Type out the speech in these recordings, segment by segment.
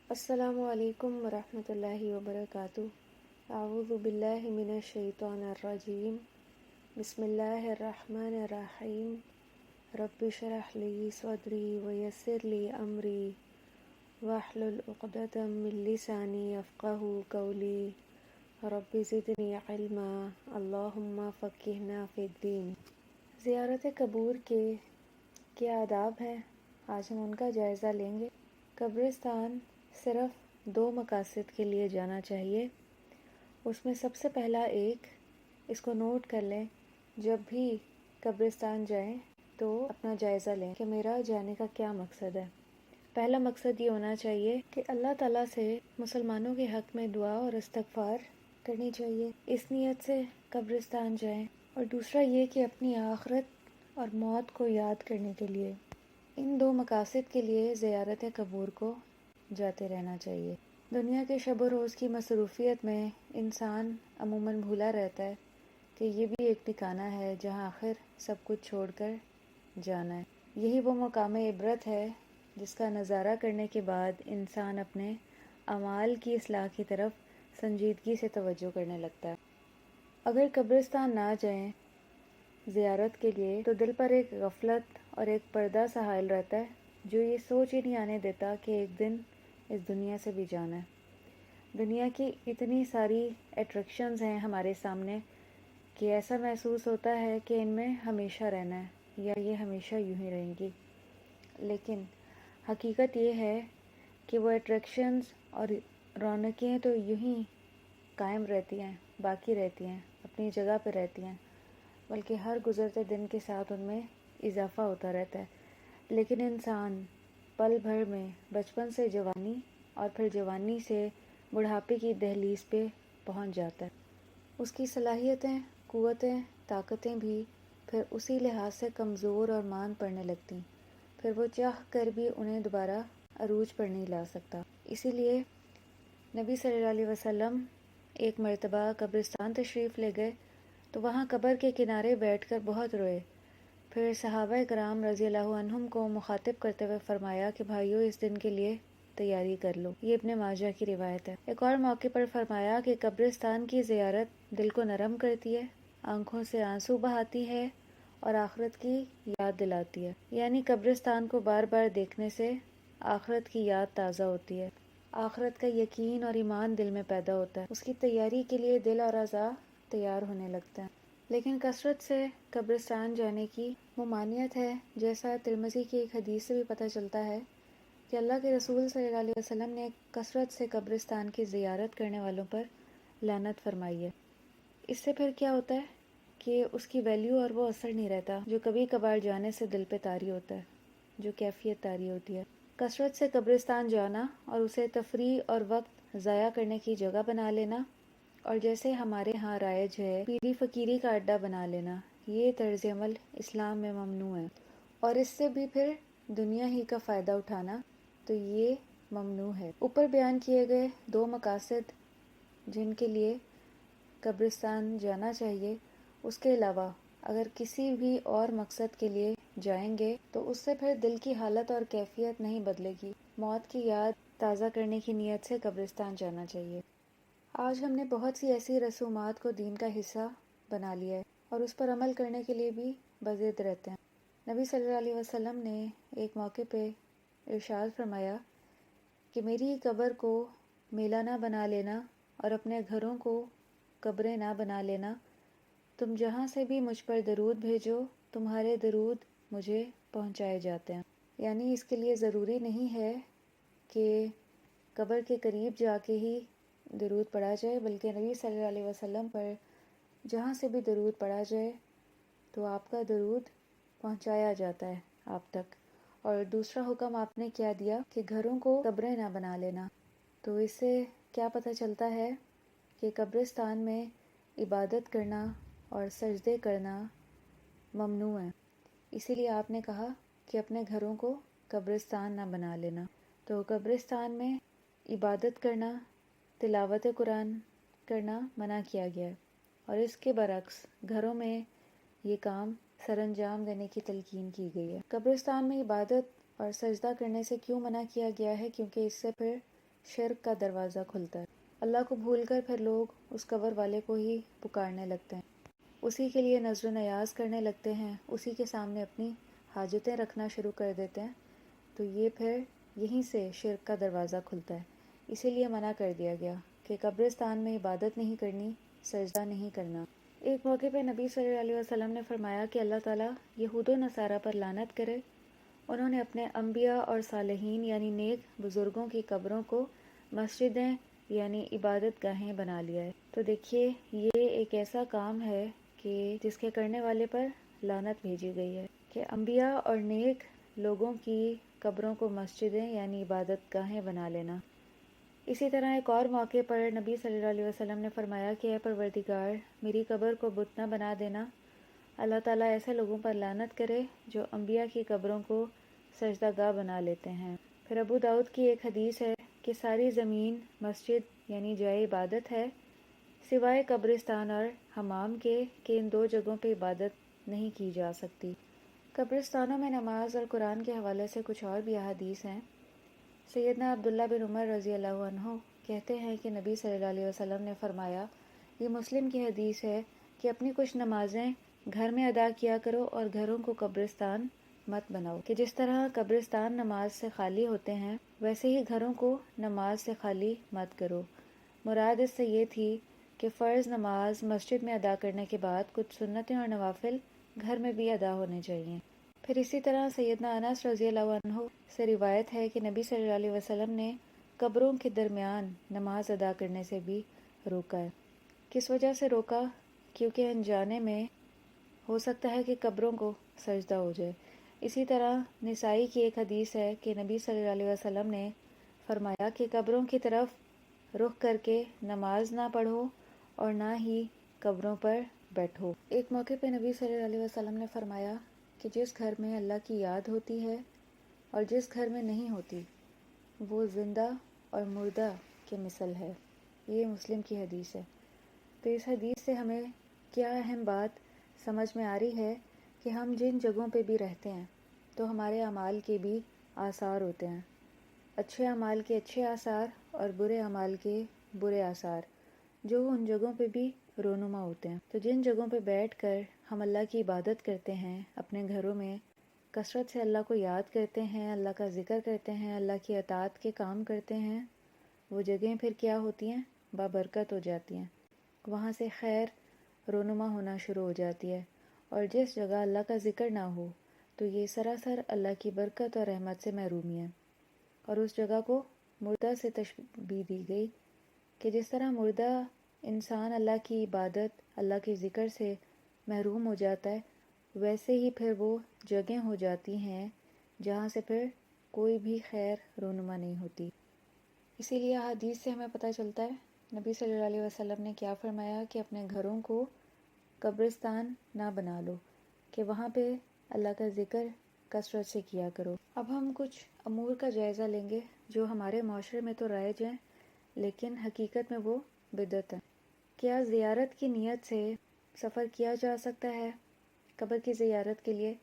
السلام علیکم ورحمۃ اللہ وبرکاتہ۔ اعوذ باللہ من الشیطان الرجیم، بسم اللہ الرحمن الرحیم۔ رب اشرح لی صدری ویسر لی امری واحلل عقدۃ من لسانی یفقہوا قولی، رب زدنی علما، اللہم فقہنا فی الدین۔ زیارت قبور کے کیا آداب ہیں، آج ہم ان کا جائزہ لیں گے۔ قبرستان صرف 2 مقاصد کے لیے جانا چاہیے، اس میں سب سے پہلا اس کو نوٹ کر لیں، جب بھی قبرستان جائیں تو اپنا جائزہ لیں کہ میرا جانے کا کیا مقصد ہے۔ پہلا مقصد یہ ہونا چاہیے کہ اللہ تعالیٰ سے مسلمانوں کے حق میں دعا اور استغفار کرنی چاہیے، اس نیت سے قبرستان جائیں۔ اور دوسرا یہ کہ اپنی آخرت اور موت کو یاد کرنے کے لیے، ان 2 مقاصد کے لیے زیارت قبور کو جاتے رہنا چاہیے۔ دنیا کے شب و روز کی مصروفیت میں انسان عموماً بھولا رہتا ہے کہ یہ بھی ایک ٹھکانہ ہے جہاں آخر سب کچھ چھوڑ کر جانا ہے۔ یہی وہ مقام عبرت ہے جس کا نظارہ کرنے کے بعد انسان اپنے اعمال کی اصلاح کی طرف سنجیدگی سے توجہ کرنے لگتا ہے۔ اگر قبرستان نہ جائیں زیارت کے لیے تو دل پر ایک غفلت اور ایک پردہ سا حائل رہتا ہے جو یہ سوچ ہی نہیں آنے دیتا کہ ایک دن اس دنیا سے بھی جانا ہے۔ دنیا کی اتنی ساری اٹریکشنز ہیں ہمارے سامنے کہ ایسا محسوس ہوتا ہے کہ ان میں ہمیشہ رہنا ہے یا یہ ہمیشہ یوں ہی رہیں گی، لیکن حقیقت یہ ہے کہ وہ اٹریکشنز اور رونقیں تو یوں ہی قائم رہتی ہیں، باقی رہتی ہیں، اپنی جگہ پہ رہتی ہیں، بلکہ ہر گزرتے دن کے ساتھ ان میں اضافہ ہوتا رہتا ہے۔ لیکن انسان پل بھر میں بچپن سے جوانی اور پھر جوانی سے بڑھاپے کی دہلیز پہ پہنچ جاتا ہے۔ اس کی صلاحیتیں، قوتیں، طاقتیں بھی پھر اسی لحاظ سے کمزور اور مان پڑنے لگتی، پھر وہ چاہ کر بھی انہیں دوبارہ عروج پر نہیں لا سکتا۔ اسی لیے نبی صلی اللہ علیہ وسلم ایک مرتبہ قبرستان تشریف لے گئے تو وہاں قبر کے کنارے بیٹھ کر بہت روئے۔ پھر صحابہ کرام رضی اللہ عنہم کو مخاطب کرتے ہوئے فرمایا کہ بھائیو، اس دن کے لیے تیاری کر لو۔ یہ ابن ماجہ کی روایت ہے۔ ایک اور موقع پر فرمایا کہ قبرستان کی زیارت دل کو نرم کرتی ہے، آنکھوں سے آنسو بہاتی ہے اور آخرت کی یاد دلاتی ہے۔ یعنی قبرستان کو بار بار دیکھنے سے آخرت کی یاد تازہ ہوتی ہے، آخرت کا یقین اور ایمان دل میں پیدا ہوتا ہے، اس کی تیاری کے لیے دل اور اعضاء تیار ہونے لگتے ہیں۔ لیکن کثرت سے قبرستان جانے کی ممانعت ہے، جیسا ترمذی کی ایک حدیث سے بھی پتہ چلتا ہے کہ اللہ کے رسول صلی اللہ علیہ وسلم نے کثرت سے قبرستان کی زیارت کرنے والوں پر لعنت فرمائی ہے۔ اس سے پھر کیا ہوتا ہے کہ اس کی ویلیو اور وہ اثر نہیں رہتا جو کبھی کبھار جانے سے دل پہ طاری ہوتا ہے، جو کیفیت طاری ہوتی ہے۔ کثرت سے قبرستان جانا اور اسے تفریح اور وقت ضائع کرنے کی جگہ بنا لینا، اور جیسے ہمارے ہاں رائج ہے پیری فقیری کا اڈا بنا لینا، یہ طرز عمل اسلام میں ممنوع ہے۔ اور اس سے بھی پھر دنیا ہی کا فائدہ اٹھانا تو یہ ممنوع ہے۔ اوپر بیان کیے گئے 2 مقاصد جن کے لیے قبرستان جانا چاہیے، اس کے علاوہ اگر کسی بھی اور مقصد کے لیے جائیں گے تو اس سے پھر دل کی حالت اور کیفیت نہیں بدلے گی۔ موت کی یاد تازہ کرنے کی نیت سے قبرستان جانا چاہیے۔ آج ہم نے بہت سی ایسی رسومات کو دین کا حصہ بنا لیا ہے اور اس پر عمل کرنے کے لیے بھی بضد رہتے ہیں۔ نبی صلی اللہ علیہ وسلم نے ایک موقع پہ ارشاد فرمایا کہ میری قبر کو میلہ نہ بنا لینا اور اپنے گھروں کو قبریں نہ بنا لینا، تم جہاں سے بھی مجھ پر درود بھیجو تمہارے درود مجھے پہنچائے جاتے ہیں۔ یعنی اس کے لیے ضروری نہیں ہے کہ قبر کے قریب جا کے ہی درود پڑھا جائے، بلکہ نبی صلی اللہ علیہ وسلم پر جہاں سے بھی درود پڑھا جائے تو آپ کا درود پہنچایا جاتا ہے آپ تک۔ اور دوسرا حکم آپ نے کیا دیا کہ گھروں کو قبریں نہ بنا لینا، تو اس سے کیا پتہ چلتا ہے کہ قبرستان میں عبادت کرنا اور سجدے کرنا ممنوع ہے۔ اسی لیے آپ نے کہا کہ اپنے گھروں کو قبرستان نہ بنا لینا۔ تو قبرستان میں عبادت کرنا، تلاوت قرآن کرنا منع کیا گیا ہے، اور اس کے برعکس گھروں میں یہ کام سر انجام دینے کی تلقین کی گئی ہے۔ قبرستان میں عبادت اور سجدہ کرنے سے کیوں منع کیا گیا ہے؟ کیونکہ اس سے پھر شرک کا دروازہ کھلتا ہے۔ اللہ کو بھول کر پھر لوگ اس قبر والے کو ہی پکارنے لگتے ہیں، اسی کے لیے نذر و نیاز کرنے لگتے ہیں، اسی کے سامنے اپنی حاجتیں رکھنا شروع کر دیتے ہیں، تو یہ پھر یہیں سے شرک کا دروازہ کھلتا ہے۔ اسی لیے منع کر دیا گیا کہ قبرستان میں عبادت نہیں کرنی، سجدہ نہیں کرنا۔ ایک موقع پہ نبی صلی اللہ علیہ وسلم نے فرمایا کہ اللہ تعالیٰ یہود و نصارہ پر لعنت کرے، انہوں نے اپنے انبیاء اور صالحین یعنی نیک بزرگوں کی قبروں کو مسجدیں یعنی عبادت گاہیں بنا لیا ہے۔ تو دیکھیے یہ ایک ایسا کام ہے کہ جس کے کرنے والے پر لعنت بھیجی گئی ہے، کہ انبیاء اور نیک لوگوں کی قبروں کو مسجدیں یعنی عبادت گاہیں بنا لینا۔ اسی طرح ایک اور موقع پر نبی صلی اللہ علیہ وسلم نے فرمایا کہ اے پروردگار، میری قبر کو بت نہ بنا دینا، اللہ تعالیٰ ایسے لوگوں پر لعنت کرے جو انبیاء کی قبروں کو سجدہ گاہ بنا لیتے ہیں۔ پھر ابو داؤد کی ایک حدیث ہے کہ ساری زمین مسجد یعنی جائے عبادت ہے سوائے قبرستان اور حمام کے، کہ ان دو جگہوں پہ عبادت نہیں کی جا سکتی۔ قبرستانوں میں نماز اور قرآن کے حوالے سے کچھ اور بھی احادیث ہیں۔ سیدنا عبداللہ بن عمر رضی اللہ عنہ کہتے ہیں کہ نبی صلی اللہ علیہ وسلم نے فرمایا، یہ مسلم کی حدیث ہے کہ اپنی کچھ نمازیں گھر میں ادا کیا کرو اور گھروں کو قبرستان مت بناؤ، کہ جس طرح قبرستان نماز سے خالی ہوتے ہیں ویسے ہی گھروں کو نماز سے خالی مت کرو۔ مراد اس سے یہ تھی کہ فرض نماز مسجد میں ادا کرنے کے بعد کچھ سنتیں اور نوافل گھر میں بھی ادا ہونے چاہیے۔ پھر اسی طرح سیدنا انس رضی اللہ عنہ سے روایت ہے کہ نبی صلی اللہ علیہ وسلم نے قبروں کے درمیان نماز ادا کرنے سے بھی روکا ہے۔ کس وجہ سے روکا؟ کیونکہ انجانے میں ہو سکتا ہے کہ قبروں کو سجدہ ہو جائے۔ اسی طرح نسائی کی ایک حدیث ہے کہ نبی صلی اللہ علیہ وسلم نے فرمایا کہ قبروں کی طرف رخ کر کے نماز نہ پڑھو اور نہ ہی قبروں پر بیٹھو۔ ایک موقع پہ نبی صلی اللہ علیہ وسلم نے فرمایا کہ جس گھر میں اللہ کی یاد ہوتی ہے اور جس گھر میں نہیں ہوتی وہ زندہ اور مردہ کے مثل ہے۔ یہ مسلم کی حدیث ہے۔ تو اس حدیث سے ہمیں کیا اہم بات سمجھ میں آ رہی ہے کہ ہم جن جگہوں پہ بھی رہتے ہیں تو ہمارے اعمال کے بھی آثار ہوتے ہیں، اچھے اعمال کے اچھے آثار اور برے اعمال کے برے آثار، جو ان جگہوں پہ بھی رونما ہوتے ہیں۔ تو جن جگہوں پہ بیٹھ کر ہم اللہ کی عبادت کرتے ہیں، اپنے گھروں میں کثرت سے اللہ کو یاد کرتے ہیں، اللہ کا ذکر کرتے ہیں، اللہ کی اطاعت کے کام کرتے ہیں، وہ جگہیں پھر کیا ہوتی ہیں؟ بابرکت ہو جاتی ہیں، وہاں سے خیر رونما ہونا شروع ہو جاتی ہے۔ اور جس جگہ اللہ کا ذکر نہ ہو تو یہ سراسر اللہ کی برکت اور رحمت سے محرومی ہے۔ اور اس جگہ کو مردہ سے تشبیہ دی گئی کہ جس طرح مردہ انسان اللہ کی عبادت، اللہ کے ذکر سے محروم ہو جاتا ہے، ویسے ہی پھر وہ جگہیں ہو جاتی ہیں جہاں سے پھر کوئی بھی خیر رونما نہیں ہوتی۔ اسی لیے حدیث سے ہمیں پتہ چلتا ہے نبی صلی اللہ علیہ وسلم نے کیا فرمایا کہ اپنے گھروں کو قبرستان نہ بنا لو، کہ وہاں پہ اللہ کا ذکر کثرت سے کیا کرو۔ اب ہم کچھ امور کا جائزہ لیں گے جو ہمارے معاشرے میں تو رائج ہیں لیکن حقیقت میں وہ بدعت ہیں۔ کیا زیارت کی نیت سے سفر کیا جا سکتا ہے قبر کی زیارت کے لیے؟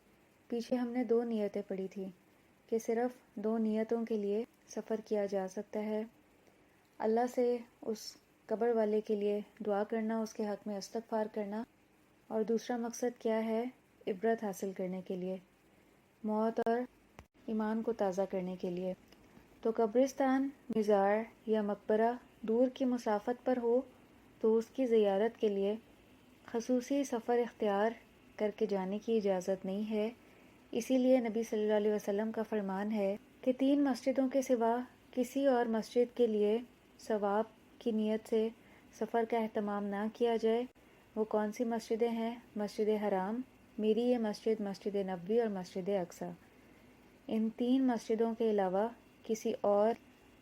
پیچھے ہم نے 2 نیتیں پڑھی تھی کہ صرف 2 نیتوں کے لیے سفر کیا جا سکتا ہے، اللہ سے اس قبر والے کے لیے دعا کرنا، اس کے حق میں استغفار کرنا، اور دوسرا مقصد کیا ہے؟ عبرت حاصل کرنے کے لیے، موت اور ایمان کو تازہ کرنے کے لیے۔ تو قبرستان، مزار یا مقبرہ دور کی مسافت پر ہو تو اس کی زیارت کے لیے خصوصی سفر اختیار کر کے جانے کی اجازت نہیں ہے۔ اسی لیے نبی صلی اللہ علیہ وسلم کا فرمان ہے کہ 3 مسجدوں کے سوا کسی اور مسجد کے لیے ثواب کی نیت سے سفر کا اہتمام نہ کیا جائے۔ وہ کون سی مسجدیں ہیں؟ مسجد حرام، میری یہ مسجد، مسجد نبوی اور مسجد اقصی۔ ان 3 مسجدوں کے علاوہ کسی اور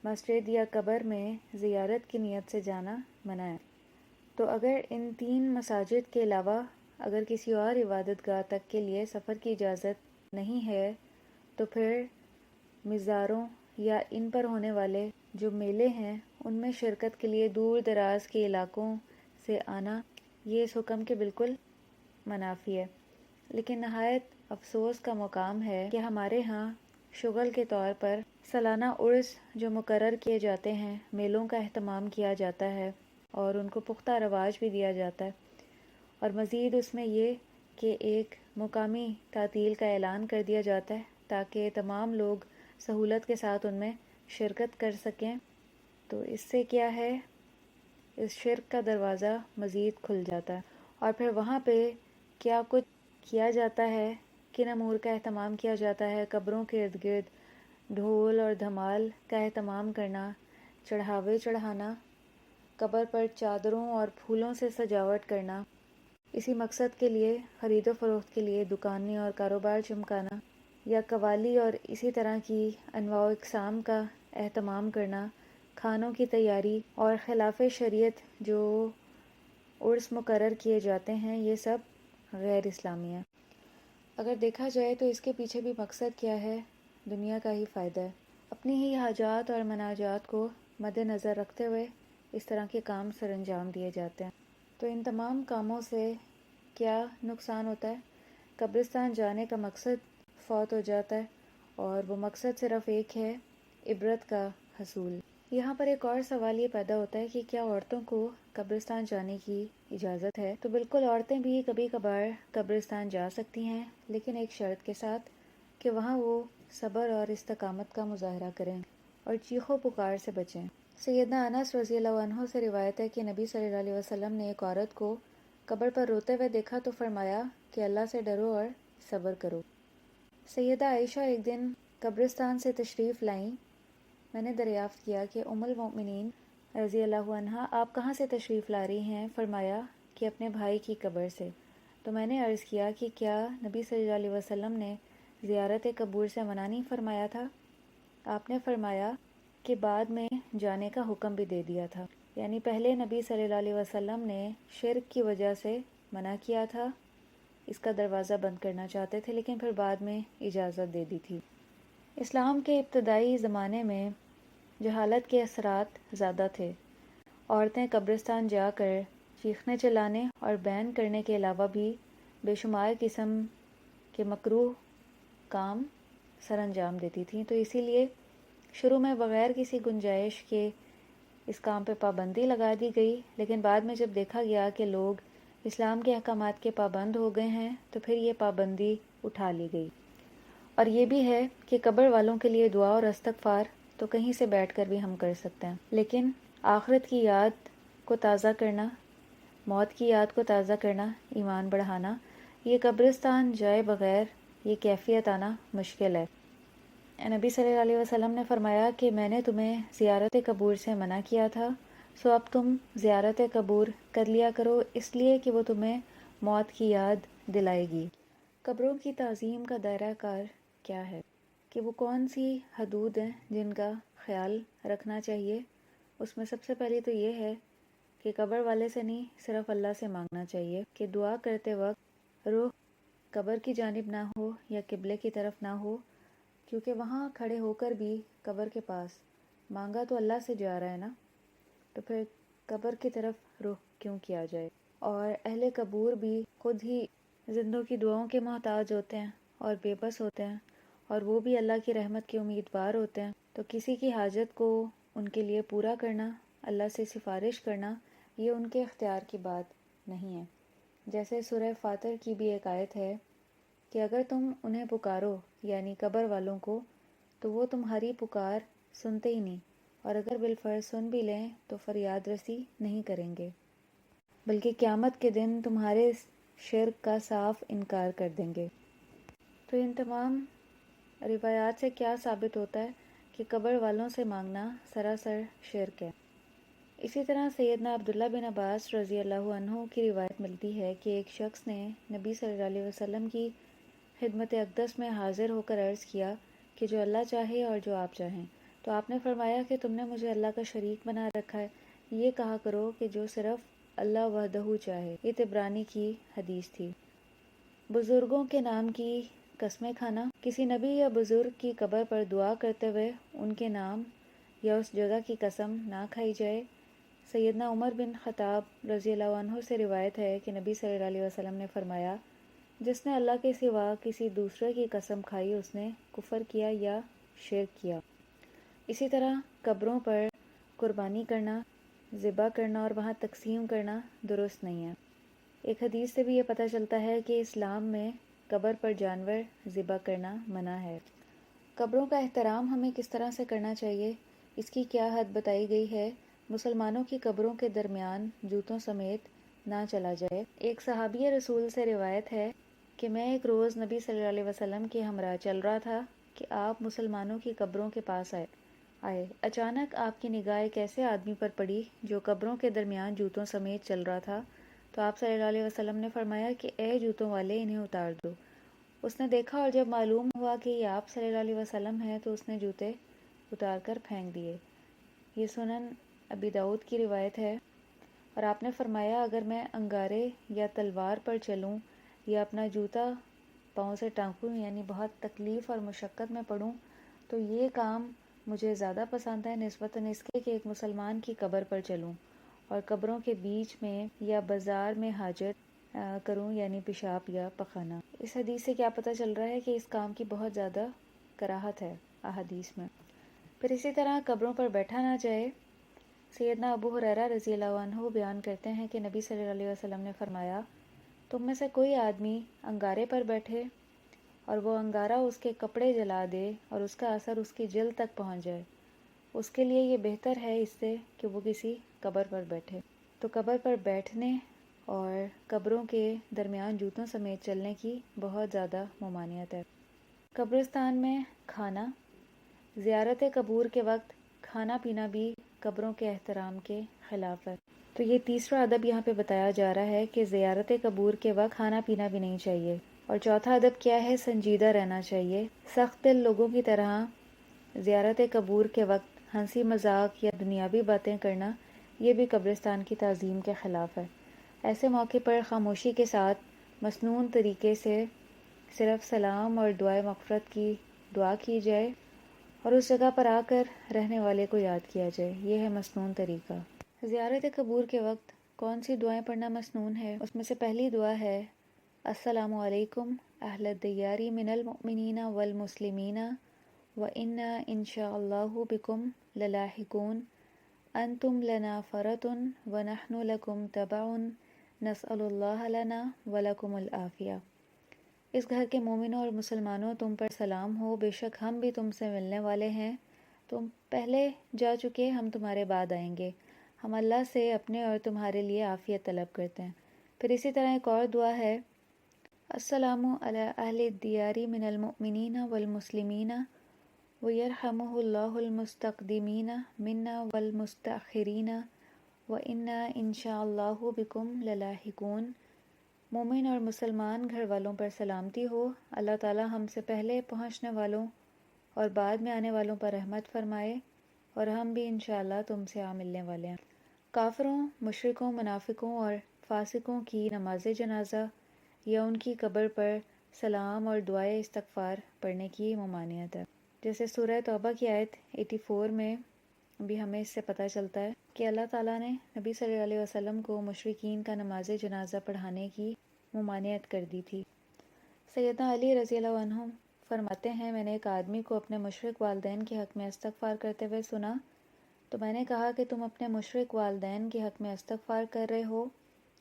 مسجد یا قبر میں زیارت کی نیت سے جانا منع ہے۔ تو اگر ان 3 مساجد کے علاوہ اگر کسی اور عبادت گاہ تک کے لیے سفر کی اجازت نہیں ہے تو پھر مزاروں یا ان پر ہونے والے جو میلے ہیں ان میں شرکت کے لیے دور دراز کے علاقوں سے آنا یہ اس حکم کے بالکل منافی ہے۔ لیکن نہایت افسوس کا مقام ہے کہ ہمارے ہاں شغل کے طور پر سالانہ عرس جو مقرر کیے جاتے ہیں، میلوں کا اہتمام کیا جاتا ہے اور ان کو پختہ رواج بھی دیا جاتا ہے، اور مزید اس میں یہ کہ ایک مقامی تعطیل کا اعلان کر دیا جاتا ہے تاکہ تمام لوگ سہولت کے ساتھ ان میں شرکت کر سکیں۔ تو اس سے کیا ہے، اس شرک کا دروازہ مزید کھل جاتا ہے۔ اور پھر وہاں پہ کیا کچھ کیا جاتا ہے، کن امور کا اہتمام کیا جاتا ہے، قبروں کے ارد گرد ڈھول اور دھمال کا اہتمام کرنا، چڑھاوے چڑھانا، قبر پر چادروں اور پھولوں سے سجاوٹ کرنا، اسی مقصد کے لیے خرید و فروخت کے لیے دکانیں اور کاروبار چمکانا، یا قوالی اور اسی طرح کی انواع و اقسام کا اہتمام کرنا، کھانوں کی تیاری اور خلاف شریعت جو عرس مقرر کیے جاتے ہیں، یہ سب غیر اسلامی ہیں۔ اگر دیکھا جائے تو اس کے پیچھے بھی مقصد کیا ہے، دنیا کا ہی فائدہ ہے۔ اپنی ہی حاجات اور مناجات کو مد نظر رکھتے ہوئے اس طرح کے کام سر انجام دیے جاتے ہیں۔ تو ان تمام کاموں سے کیا نقصان ہوتا ہے؟ قبرستان جانے کا مقصد فوت ہو جاتا ہے، اور وہ مقصد صرف ایک ہے، عبرت کا حصول۔ یہاں پر ایک اور سوال یہ پیدا ہوتا ہے کہ کیا عورتوں کو قبرستان جانے کی اجازت ہے؟ تو بالکل، عورتیں بھی کبھی کبھار قبرستان جا سکتی ہیں، لیکن ایک شرط کے ساتھ کہ وہاں وہ صبر اور استقامت کا مظاہرہ کریں اور چیخ و پکار سے بچیں۔ سیدنا انس رضی اللہ عنہ سے روایت ہے کہ نبی صلی اللہ علیہ وسلم نے ایک عورت کو قبر پر روتے ہوئے دیکھا تو فرمایا کہ اللہ سے ڈرو اور صبر کرو۔ سیدہ عائشہ ایک دن قبرستان سے تشریف لائیں۔ میں نے دریافت کیا کہ ام المؤمنین رضی اللہ عنہا، آپ کہاں سے تشریف لا رہی ہیں؟ فرمایا کہ اپنے بھائی کی قبر سے۔ تو میں نے عرض کیا کہ کیا نبی صلی اللہ علیہ وسلم نے زیارت قبور سے منع نہیں فرمایا تھا؟ آپ نے فرمایا کہ بعد میں جانے کا حکم بھی دے دیا تھا، یعنی پہلے نبی صلی اللہ علیہ وسلم نے شرک کی وجہ سے منع کیا تھا، اس کا دروازہ بند کرنا چاہتے تھے، لیکن پھر بعد میں اجازت دے دی تھی۔ اسلام کے ابتدائی زمانے میں جہالت کے اثرات زیادہ تھے۔ عورتیں قبرستان جا کر چیخنے چلانے اور بین کرنے کے علاوہ بھی بے شمار قسم کے مکروہ کام سر انجام دیتی تھیں، تو اسی لیے شروع میں بغیر کسی گنجائش کے اس کام پہ پابندی لگا دی گئی، لیکن بعد میں جب دیکھا گیا کہ لوگ اسلام کے احکامات کے پابند ہو گئے ہیں تو پھر یہ پابندی اٹھا لی گئی۔ اور یہ بھی ہے کہ قبر والوں کے لیے دعا اور استغفار تو کہیں سے بیٹھ کر بھی ہم کر سکتے ہیں، لیکن آخرت کی یاد کو تازہ کرنا، موت کی یاد کو تازہ کرنا، ایمان بڑھانا، یہ قبرستان جائے بغیر یہ کیفیت آنا مشکل ہے۔ نبی صلی اللہ علیہ وسلم نے فرمایا کہ میں نے تمہیں زیارت قبور سے منع کیا تھا، سو اب تم زیارت قبور کر لیا کرو، اس لیے کہ وہ تمہیں موت کی یاد دلائے گی۔ قبروں کی تعظیم کا دائرہ کار کیا ہے، کہ وہ کون سی حدود ہیں جن کا خیال رکھنا چاہیے؟ اس میں سب سے پہلے تو یہ ہے کہ قبر والے سے نہیں، صرف اللہ سے مانگنا چاہیے کہ دعا کرتے وقت روح قبر کی جانب نہ ہو یا قبلے کی طرف نہ ہو، کیونکہ وہاں کھڑے ہو کر بھی قبر کے پاس مانگا تو اللہ سے جا رہا ہے نا، تو پھر قبر کی طرف رخ کیوں کیا جائے؟ اور اہل قبور بھی خود ہی زندوں کی دعاؤں کے محتاج ہوتے ہیں اور بے بس ہوتے ہیں، اور وہ بھی اللہ کی رحمت کے امیدوار ہوتے ہیں، تو کسی کی حاجت کو ان کے لیے پورا کرنا، اللہ سے سفارش کرنا، یہ ان کے اختیار کی بات نہیں ہے۔ جیسے سورہ فاتر کی بھی ایک آیت ہے کہ اگر تم انہیں پکارو یعنی قبر والوں کو تو وہ تمہاری پکار سنتے ہی نہیں، اور اگر بالفرض سن بھی لیں تو فریاد رسی نہیں کریں گے، بلکہ قیامت کے دن تمہارے شرک کا صاف انکار کر دیں گے۔ تو ان تمام روایات سے کیا ثابت ہوتا ہے کہ قبر والوں سے مانگنا سراسر شرک ہے۔ اسی طرح سیدنا عبداللہ بن عباس رضی اللہ عنہ کی روایت ملتی ہے کہ ایک شخص نے نبی صلی اللہ علیہ وسلم کی خدمت اقدس میں حاضر ہو کر عرض کیا کہ جو اللہ چاہے اور جو آپ چاہیں، تو آپ نے فرمایا کہ تم نے مجھے اللہ کا شریک بنا رکھا ہے، یہ کہا کرو کہ جو صرف اللہ وحدہ چاہے۔ یہ طبرانی کی حدیث تھی۔ بزرگوں کے نام کی قسمیں کھانا، کسی نبی یا بزرگ کی قبر پر دعا کرتے ہوئے ان کے نام یا اس جگہ کی قسم نہ کھائی جائے۔ سیدنا عمر بن خطاب رضی اللہ عنہ سے روایت ہے کہ نبی صلی اللہ علیہ وسلم نے فرمایا، جس نے اللہ کے سوا کسی دوسرے کی قسم کھائی اس نے کفر کیا یا شرک کیا۔ اسی طرح قبروں پر قربانی کرنا، ذبح کرنا اور وہاں تقسیم کرنا درست نہیں ہے۔ ایک حدیث سے بھی یہ پتہ چلتا ہے کہ اسلام میں قبر پر جانور ذبح کرنا منع ہے۔ قبروں کا احترام ہمیں کس طرح سے کرنا چاہیے، اس کی کیا حد بتائی گئی ہے؟ مسلمانوں کی قبروں کے درمیان جوتوں سمیت نہ چلا جائے۔ ایک صحابی رسول سے روایت ہے کہ میں ایک روز نبی صلی اللہ علیہ وسلم کے ہمراہ چل رہا تھا کہ آپ مسلمانوں کی قبروں کے پاس آئے۔ اچانک آپ کی نگاہ ایک ایسے آدمی پر پڑی جو قبروں کے درمیان جوتوں سمیت چل رہا تھا، تو آپ صلی اللہ علیہ وسلم نے فرمایا کہ اے جوتوں والے، انہیں اتار دو۔ اس نے دیکھا اور جب معلوم ہوا کہ یہ آپ صلی اللہ علیہ وسلم ہیں تو اس نے جوتے اتار کر پھینک دیے۔ یہ سنن ابی داؤد کی روایت ہے۔ اور آپ نے فرمایا، اگر میں انگارے یا تلوار پر چلوں یا اپنا جوتا پاؤں سے ٹانکوں، یعنی بہت تکلیف اور مشقت میں پڑوں، تو یہ کام مجھے زیادہ پسند ہے نسبتاً اس کے کہ ایک مسلمان کی قبر پر چلوں اور قبروں کے بیچ میں یا بازار میں حاجت کروں، یعنی پیشاب یا پخانہ۔ اس حدیث سے کیا پتہ چل رہا ہے کہ اس کام کی بہت زیادہ کراہت ہے احادیث میں۔ پھر اسی طرح قبروں پر بیٹھا نہ جائے۔ سیدنا ابو ہریرہ رضی اللہ عنہ بیان کرتے ہیں کہ نبی صلی اللہ علیہ وسلم نے فرمایا، تم میں سے کوئی آدمی انگارے پر بیٹھے اور وہ انگارہ اس کے کپڑے جلا دے اور اس کا اثر اس کی جلد تک پہنچ جائے، اس کے لیے یہ بہتر ہے اس سے کہ وہ کسی قبر پر بیٹھے۔ تو قبر پر بیٹھنے اور قبروں کے درمیان جوتوں سمیت چلنے کی بہت زیادہ ممانعت ہے۔ قبرستان میں کھانا، زیارت قبور کے وقت کھانا پینا بھی قبروں کے احترام کے خلاف ہے۔ تو یہ تیسرا ادب یہاں پہ بتایا جا رہا ہے کہ زیارت قبور کے وقت کھانا پینا بھی نہیں چاہیے۔ اور چوتھا ادب کیا ہے؟ سنجیدہ رہنا چاہیے۔ سخت دل لوگوں کی طرح زیارت قبور کے وقت ہنسی مذاق یا دنیاوی باتیں کرنا، یہ بھی قبرستان کی تعظیم کے خلاف ہے۔ ایسے موقع پر خاموشی کے ساتھ مسنون طریقے سے صرف سلام اور دعائے مغفرت کی دعا کی جائے اور اس جگہ پر آ کر رہنے والے کو یاد کیا جائے، یہ ہے مسنون طریقہ۔ زیارت قبور کے وقت کون سی دعائیں پڑھنا مسنون ہے؟ اس میں سے پہلی دعا ہے، السلام علیکم اہل الدیار من المؤمنین والمسلمین وإنا ان شاء اللہ بکم للاحقون انتم لنا فرط ونحن لکم تبع نسأل اللہ لنا ولکم العافیہ۔ اس گھر کے مومنوں اور مسلمانوں، تم پر سلام ہو، بے شک ہم بھی تم سے ملنے والے ہیں، تم پہلے جا چکے، ہم تمہارے بعد آئیں گے، ہم اللہ سے اپنے اور تمہارے لیے عافیت طلب کرتے ہیں۔ پھر اسی طرح ایک اور دعا ہے، السلام علی اہل الدیار من المؤمنین والمسلمین ویرحمہ اللہ المستقدمین منا والمستأخرین وإنا ان شاء اللہ بکم للاحقون۔ مومن اور مسلمان گھر والوں پر سلامتی ہو، اللہ تعالی ہم سے پہلے پہنچنے والوں اور بعد میں آنے والوں پر رحمت فرمائے اور ہم بھی انشاءاللہ تم سے آ ملنے والے ہیں۔ کافروں، مشرکوں، منافقوں اور فاسقوں کی نماز جنازہ یا ان کی قبر پر سلام اور دعائے استغفار پڑھنے کی ممانعت ہے۔ جیسے سورہ توبہ کی آیت 84 میں بھی ہمیں اس سے پتہ چلتا ہے کہ اللہ تعالیٰ نے نبی صلی اللہ علیہ وسلم کو مشرکین کا نماز جنازہ پڑھانے کی ممانعت کر دی تھی۔ سیدنا علی رضی اللہ عنہ فرماتے ہیں، میں نے ایک آدمی کو اپنے مشرک والدین کے حق میں استغفار کرتے ہوئے سنا، تو میں نے کہا کہ تم اپنے مشرک والدین کے حق میں استغفار کر رہے ہو؟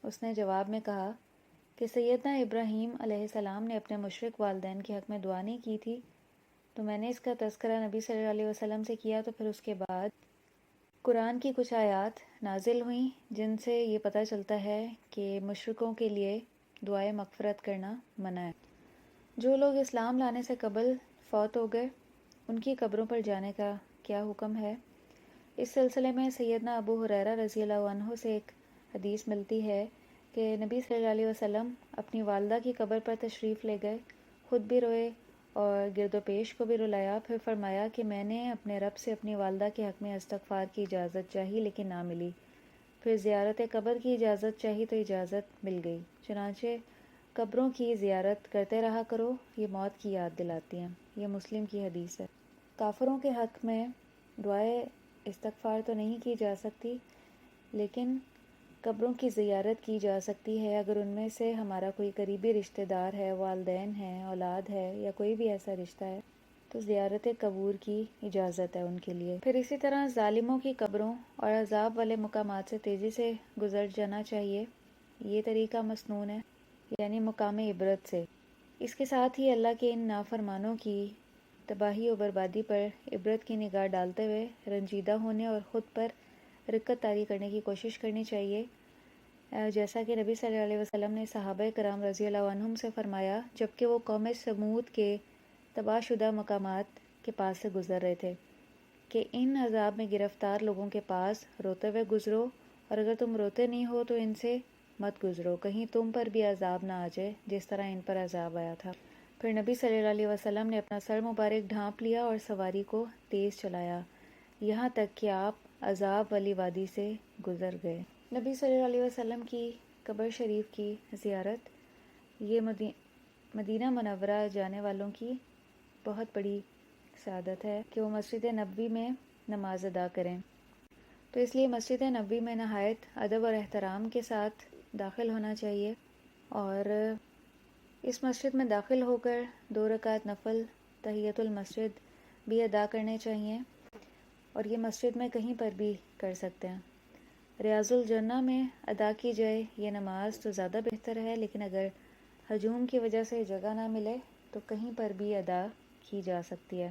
اس نے جواب میں کہا کہ سیدنا ابراہیم علیہ السلام نے اپنے مشرک والدین کے حق میں دعا نہیں کی تھی۔ تو میں نے اس کا تذکرہ نبی صلی اللہ علیہ وسلم سے کیا، تو پھر اس کے بعد قرآن کی کچھ آیات نازل ہوئیں جن سے یہ پتہ چلتا ہے کہ مشرکوں کے لیے دعائے مغفرت کرنا منع ہے۔ جو لوگ اسلام لانے سے قبل فوت ہو گئے، ان کی قبروں پر جانے کا کیا حکم ہے؟ اس سلسلے میں سیدنا ابو ہریرہ رضی اللہ عنہ سے ایک حدیث ملتی ہے کہ نبی صلی اللہ علیہ وسلم اپنی والدہ کی قبر پر تشریف لے گئے، خود بھی روئے اور گرد و پیش کو بھی رلایا، پھر فرمایا کہ میں نے اپنے رب سے اپنی والدہ کے حق میں استغفار کی اجازت چاہی لیکن نہ ملی، پھر زیارت قبر کی اجازت چاہی تو اجازت مل گئی، چنانچہ قبروں کی زیارت کرتے رہا کرو، یہ موت کی یاد دلاتی ہیں۔ یہ مسلم کی حدیث ہے۔ کافروں کے حق میں دعائے استغفار تو نہیں کی جا سکتی، لیکن قبروں کی زیارت کی جا سکتی ہے اگر ان میں سے ہمارا کوئی قریبی رشتہ دار ہے، والدین ہیں، اولاد ہے یا کوئی بھی ایسا رشتہ ہے تو زیارت قبور کی اجازت ہے ان کے لیے۔ پھر اسی طرح ظالموں کی قبروں اور عذاب والے مقامات سے تیزی سے گزر جانا چاہیے، یہ طریقہ مسنون ہے، یعنی مقام عبرت سے۔ اس کے ساتھ ہی اللہ کے ان نافرمانوں کی تباہی و بربادی پر عبرت کی نگاہ ڈالتے ہوئے رنجیدہ ہونے اور خود پر رقت طاری کرنے کی کوشش کرنی چاہیے، جیسا کہ نبی صلی اللہ علیہ وسلم نے صحابہ کرام رضی اللہ عنہم سے فرمایا جبکہ وہ قوم سمود کے تباہ شدہ مقامات کے پاس سے گزر رہے تھے کہ ان عذاب میں گرفتار لوگوں کے پاس روتے ہوئے گزرو، اور اگر تم روتے نہیں ہو تو ان سے مت گزرو، کہیں تم پر بھی عذاب نہ آ جائے جس طرح ان پر عذاب آیا تھا۔ پھر نبی صلی اللہ علیہ وسلم نے اپنا سر مبارک ڈھانپ لیا اور سواری کو تیز چلایا یہاں تک کہ آپ عذاب والی وادی سے گزر گئے۔ نبی صلی اللہ علیہ وسلم کی قبر شریف کی زیارت یہ مدینہ منورہ جانے والوں کی بہت بڑی سعادت ہے کہ وہ مسجد نبوی میں نماز ادا کریں، تو اس لیے مسجد نبوی میں نہایت ادب اور احترام کے ساتھ داخل ہونا چاہیے، اور اس مسجد میں داخل ہو کر 2 رکعت نفل تحیۃ المسجد بھی ادا کرنے چاہیے، اور یہ مسجد میں کہیں پر بھی کر سکتے ہیں۔ ریاض الجنہ میں ادا کی جائے یہ نماز تو زیادہ بہتر ہے، لیکن اگر ہجوم کی وجہ سے جگہ نہ ملے تو کہیں پر بھی ادا کی جا سکتی ہے،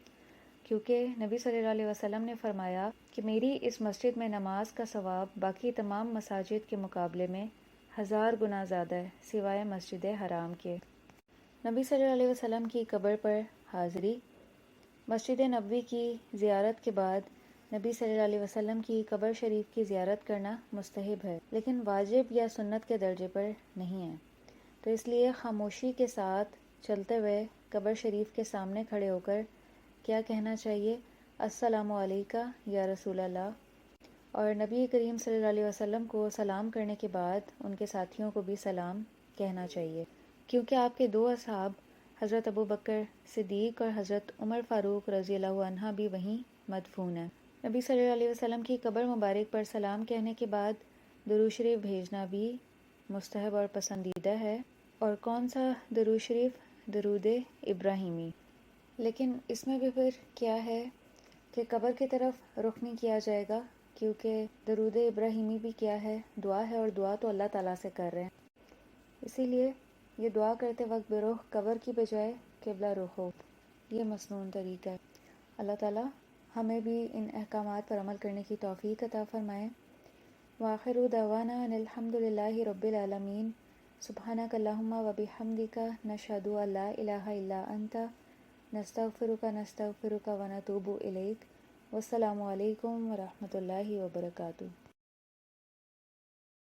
کیونکہ نبی صلی اللہ علیہ وسلم نے فرمایا کہ میری اس مسجد میں نماز کا ثواب باقی تمام مساجد کے مقابلے میں 1000 گنا زیادہ ہے سوائے مسجد حرام کے۔ نبی صلی اللہ علیہ وسلم کی قبر پر حاضری۔ مسجد نبوی کی زیارت کے بعد نبی صلی اللہ علیہ وسلم کی قبر شریف کی زیارت کرنا مستحب ہے، لیکن واجب یا سنت کے درجے پر نہیں ہے، تو اس لیے خاموشی کے ساتھ چلتے ہوئے قبر شریف کے سامنے کھڑے ہو کر کیا کہنا چاہیے؟ السلام علیکہ یا رسول اللہ، اور نبی کریم صلی اللہ علیہ وسلم کو سلام کرنے کے بعد ان کے ساتھیوں کو بھی سلام کہنا چاہیے، کیونکہ آپ کے 2 اصحاب حضرت ابو بکر صدیق اور حضرت عمر فاروق رضی اللہ عنہ بھی وہیں مدفون ہیں۔ نبی صلی اللہ علیہ وسلم کی قبر مبارک پر سلام کہنے کے بعد درود شریف بھیجنا بھی مستحب اور پسندیدہ ہے، اور کون سا درود شریف؟ درود ابراہیمی۔ لیکن اس میں بھی پھر کیا ہے کہ قبر کی طرف رخ نہیں کیا جائے گا، کیونکہ درود ابراہیمی بھی کیا ہے؟ دعا ہے، اور دعا تو اللہ تعالیٰ سے کر رہے ہیں، اسی لیے یہ دعا کرتے وقت بے رخ قبر کی بجائے قبلہ رخ ہو، یہ مسنون طریقہ ہے۔ اللہ تعالیٰ ہمیں بھی ان احکامات پر عمل کرنے کی توفیق عطا فرمائے۔ وآخر دعوانا ان الحمد للہ رب العالمین، سبحانک اللہم و بحمدک، نشہد ان لا الہ الا انت، نستغفرک و نتوب الیک۔ والسلام علیکم ورحمۃ اللہ وبرکاتہ۔